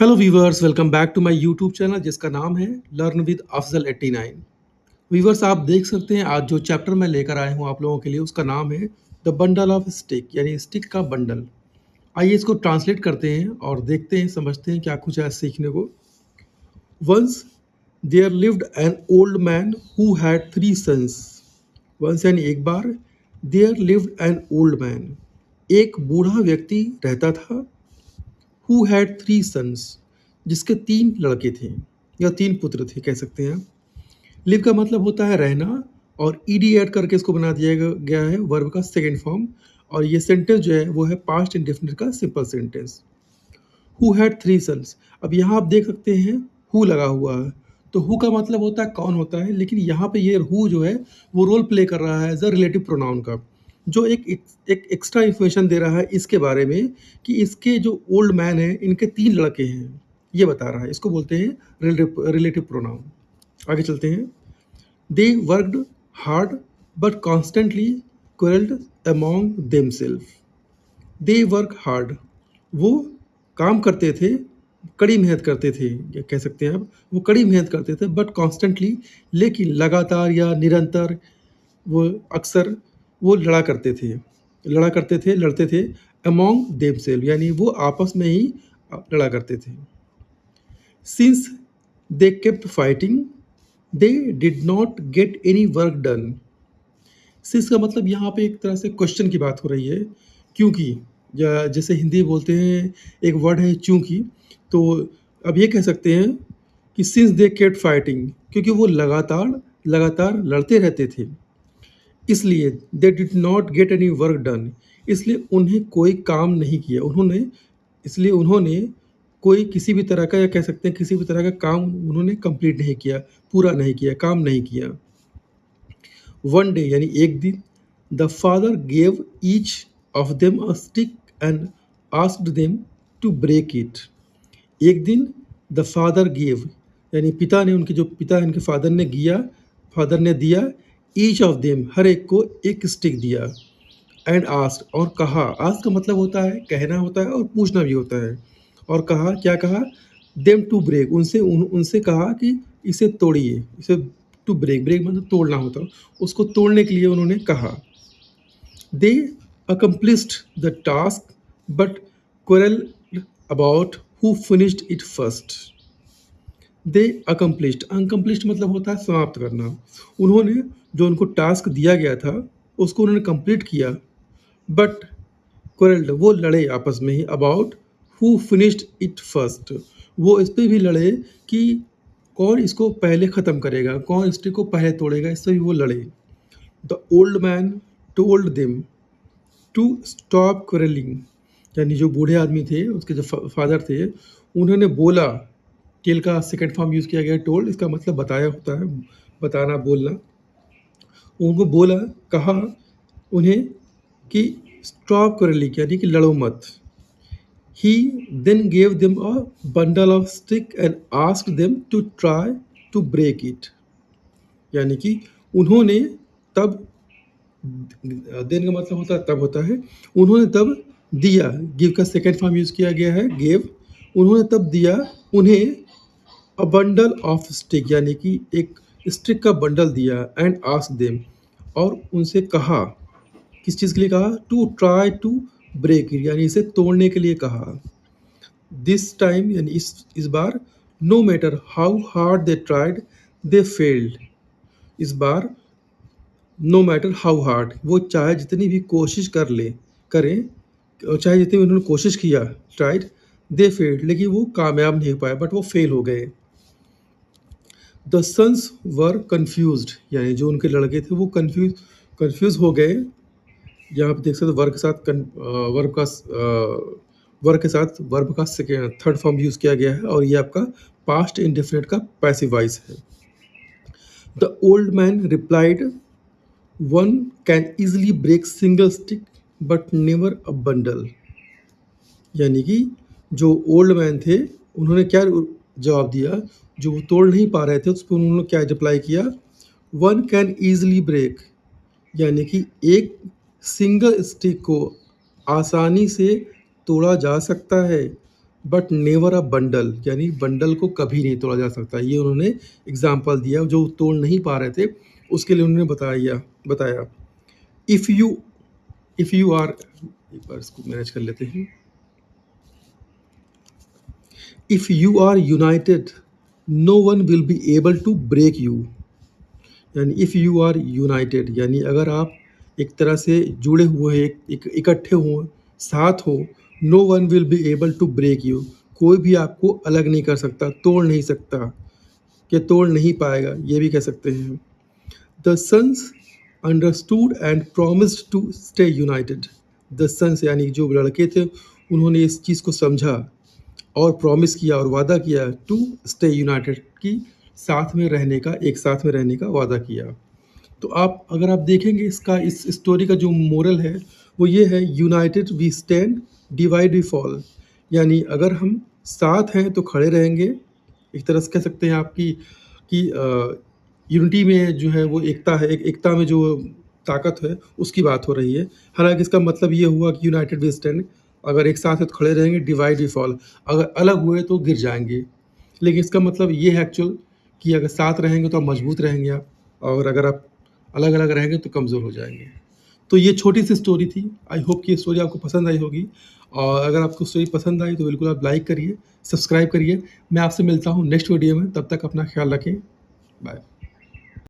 Hello viewers, welcome back to my YouTube channel जिसका नाम है लर्न विद अफजल 89। वीवर्स, आप देख सकते हैं आज जो चैप्टर मैं लेकर आया हूँ आप लोगों के लिए उसका नाम है द बंडल ऑफ स्टिक, यानी स्टिक का बंडल। आइए इसको ट्रांसलेट करते हैं और देखते हैं, समझते हैं क्या कुछ है सीखने को। Once there lived an old man who had 3 sons. Once यानी एक बार, there lived an old man, एक बूढ़ा व्यक्ति रहता था। हु हैड 3 सन्स, जिसके 3 लड़के थे या 3 पुत्र थे कह सकते हैं। लिव का मतलब होता है रहना, और ईडी ऐड करके इसको बना दिया गया है वर्ब का सेकेंड फॉर्म। और ये सेंटेंस जो है वो है पास्ट इंडेफिनिट का simple sentence. Who had 3 sons. अब यहाँ आप देख सकते हैं हु लगा हुआ है, तो हु का मतलब होता है कौन होता है, लेकिन यहाँ पे ये हु जो है वो रोल प्ले कर रहा है एज अ रिलेटिव प्रोनाउन का, जो एक एक्स्ट्रा इन्फॉर्मेशन दे रहा है इसके बारे में कि इसके जो ओल्ड मैन है इनके 3 लड़के हैं, ये बता रहा है। इसको बोलते हैं रिलेटिव प्रोनाउन। आगे चलते हैं। They worked hard but constantly quarrelled among themselves. They work hard, वो काम करते थे, कड़ी मेहनत करते थे, ये कह सकते हैं आप। वो कड़ी मेहनत करते थे बट कॉन्स्टेंटली, लेकिन लगातार या निरंतर, वो अक्सर वो लड़ते थे अमॉन्ग देमसेल्फ, यानी वो आपस में ही लड़ा करते थे। Since they kept fighting they did not get any work done. Since का मतलब यहाँ पे एक तरह से क्वेश्चन की बात हो रही है, क्योंकि या जैसे हिंदी बोलते हैं एक वर्ड है चूंकि, तो अब ये कह सकते हैं कि सिंस दे केप्ट फाइटिंग, क्योंकि वो लगातार लगातार लड़ते रहते थे, इसलिए they did not get any work done, इसलिए उन्हें कोई काम नहीं किया उन्होंने कोई किसी भी तरह का, या कह सकते हैं किसी भी तरह का काम उन्होंने कंप्लीट नहीं किया, पूरा नहीं किया, काम नहीं किया। वन डे यानी एक दिन, the father gave each of them a stick and asked them to break it. एक दिन द फादर गेव, यानी पिता ने, उनके जो पिता हैं उनके फादर ने दिया ईच ऑफ देम, हर एक को एक स्टिक दिया। एंड आस्क्ड, और कहा। आस्क का मतलब होता है कहना होता है और पूछना भी होता है। और कहा, क्या कहा? देम टू ब्रेक, उनसे कहा कि इसे तोड़िए, इसे टू ब्रेक, ब्रेक मतलब तोड़ना होता है, उसको तोड़ने के लिए उन्होंने कहा। दे accomplished the task but quarreled about who finished it first. They accomplished मतलब होता है समाप्त करना। उन्होंने जो उनको टास्क दिया गया था उसको उन्होंने कंप्लीट किया, बट क्वेरल्ड, वो लड़े आपस में ही, about who finished it first, वो इस पे भी लड़े कि कौन इसको पहले ख़त्म करेगा, कौन स्टिक को पहले तोड़ेगा, इससे भी वो लड़े। The old man told them to stop quarrelling, यानी जो बूढ़े आदमी थे, उसके जो फादर थे, उन्होंने बोला। टेल का सेकंड फॉर्म यूज़ किया गया है टोल्ड, इसका मतलब बताया होता है, बताना, बोलना। उनको बोला, कहा उन्हें कि स्टॉप क्वेरलिंग, यानी कि लड़ो मत। He then gave them a bundle of stick and asked them to try to break it। यानी कि उन्होंने तब, देन का मतलब होता है तब होता है, उन्होंने तब दिया, गिव का सेकेंड फॉर्म यूज़ किया गया है गेव। उन्होंने तब दिया उन्हें अ बंडल ऑफ स्टिक, यानी कि एक स्टिक का बंडल दिया। एंड आस्क देम, और उनसे कहा, किस चीज़ के लिए कहा? To try to break it, यानी इसे तोड़ने के लिए कहा। दिस टाइम, यानी इस बार, no matter how hard they tried they failed. इस बार नो मैटर हाउ हार्ड, वो चाहे जितनी भी कोशिश करें, और चाहे जितनी भी उन्होंने कोशिश किया, ट्राइड, दे फेल्ड, लेकिन वो कामयाब नहीं हो पाए, बट वो फेल हो गए। द सन्स वर कन्फ्यूज्ड, यानी जो उनके लड़के थे वो कन्फ्यूज हो गए। यहाँ पे देख सकते वर्ब के साथ वर्ब का थर्ड फॉर्म यूज़ किया गया है, और ये आपका पास्ट इंडेफिनिट का पैसिव वॉइस है। The old man replied, one can easily break single stick but never a bundle. यानी कि जो ओल्ड मैन थे उन्होंने क्या जवाब दिया, जो वो तोड़ नहीं पा रहे थे उस पर उन्होंने क्या रिप्लाई किया? वन कैन ईजिली ब्रेक, यानी कि एक सिंगल स्टिक को आसानी से तोड़ा जा सकता है, बट नेवर अ बंडल, यानी बंडल को कभी नहीं तोड़ा जा सकता। ये उन्होंने एग्जाम्पल दिया, जो तोड़ नहीं पा रहे थे उसके लिए उन्होंने बताया। If you if you are, एक बार इसको मैनेज कर लेते हैं। If you are united no one will be able to break you. यानी इफ़ यू आर यूनाइटेड, यानी अगर आप एक तरह से जुड़े हुए हैं, इकट्ठे हों, साथ हो, no one will be able to break you. कोई भी आपको अलग नहीं कर सकता, तोड़ नहीं सकता, कि तोड़ नहीं पाएगा, ये भी कह सकते हैं। The sons understood and promised to stay united. The sons यानी जो लड़के थे, उन्होंने इस चीज़ को समझा और प्रॉमिस किया और वादा किया टू स्टे यूनाइटेड, की साथ में रहने का, एक साथ में रहने का वादा किया। तो आप अगर आप देखेंगे इसका, इस स्टोरी का जो मोरल है वो ये है, united we stand, divide we fall. यानी अगर हम साथ हैं तो खड़े रहेंगे, एक तरह से कह सकते हैं आपकी कि यूनिटी में जो है वो एकता है, एकता में जो ताकत है उसकी बात हो रही है। हालांकि इसका मतलब ये हुआ कि यूनाइटेड वी स्टैंड, अगर एक साथ है तो खड़े रहेंगे, डिवाइड वी फॉल, अगर अलग हुए तो गिर जाएंगे। लेकिन इसका मतलब ये है एक्चुअल, कि अगर साथ रहेंगे तो आप मजबूत रहेंगे आप, और अगर आप अलग अलग रहेंगे तो कमज़ोर हो जाएंगे। तो ये छोटी सी स्टोरी थी। आई होप कि ये स्टोरी आपको पसंद आई होगी, और अगर आपको स्टोरी पसंद आई तो बिल्कुल आप लाइक करिए, सब्सक्राइब करिए। मैं आपसे मिलता हूँ नेक्स्ट वीडियो में, तब तक अपना ख्याल रखें। बाय।